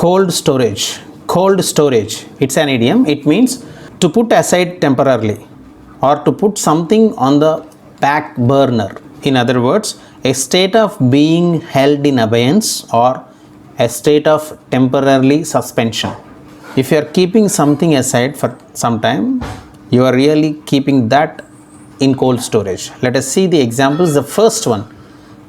Cold storage. Cold storage. It's an idiom. It means to put aside temporarily or to put something on the back burner. In other words, a state of being held in abeyance or a state of temporarily suspension. If you are keeping something aside for some time, you are really keeping that in cold storage. Let us see the examples. The first one,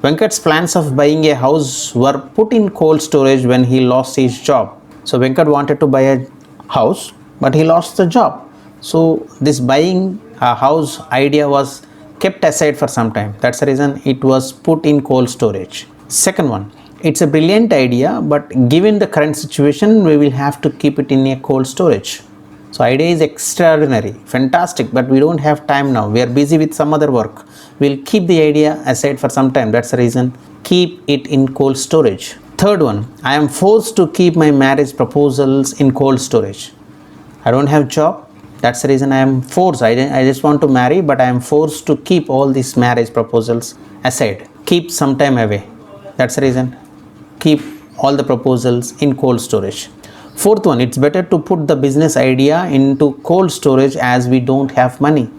Venkat's plans of buying a house were put in cold storage when he lost his job. So Venkat wanted to buy a house, but he lost the job. So this buying a house idea was kept aside for some time. That's the reason it was put in cold storage. Second one, it's a brilliant idea, but given the current situation, we will have to keep it in a cold storage. So idea is extraordinary, fantastic, but we don't have time now. We are busy with some other work. We'll keep the idea aside for some time. That's the reason keep it in cold storage. Third one, I am forced to keep my marriage proposals in cold storage. I don't have job. That's the reason I am forced. I just want to marry, but I am forced to keep all these marriage proposals aside. Keep some time away. That's the reason keep all the proposals in cold storage. Fourth one, it's better to put the business idea into cold storage as we don't have money.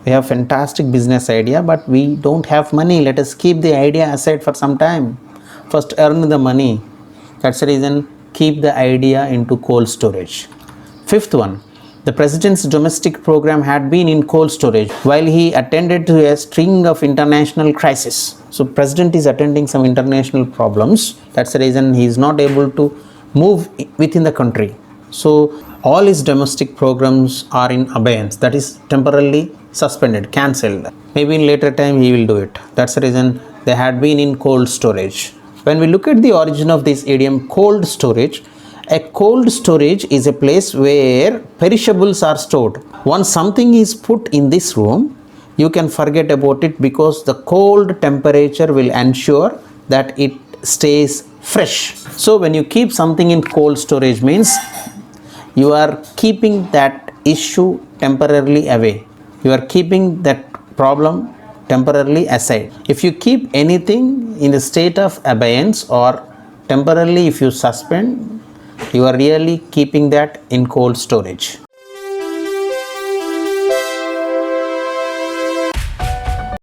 We have fantastic business idea, but we don't have money. Let us keep the idea aside for some time. First earn the money. That's the reason keep the idea into cold storage. Fifth one, the president's domestic program had been in cold storage while he attended to a string of international crises. So president is attending some international problems. That's the reason he is not able to move within the country. So all his domestic programs are in abeyance. That is temporarily suspended, cancelled. Maybe in later time he will do it. That's the reason they had been in cold storage. When we look at the origin of this idiom cold storage, a cold storage is a place where perishables are stored. Once something is put in this room, you can forget about it because the cold temperature will ensure that it stays fresh. So when you keep something in cold storage means you are keeping that issue temporarily away. You are keeping that problem temporarily aside. If you keep anything in the state of abeyance or temporarily if you suspend, you are really keeping that in cold storage.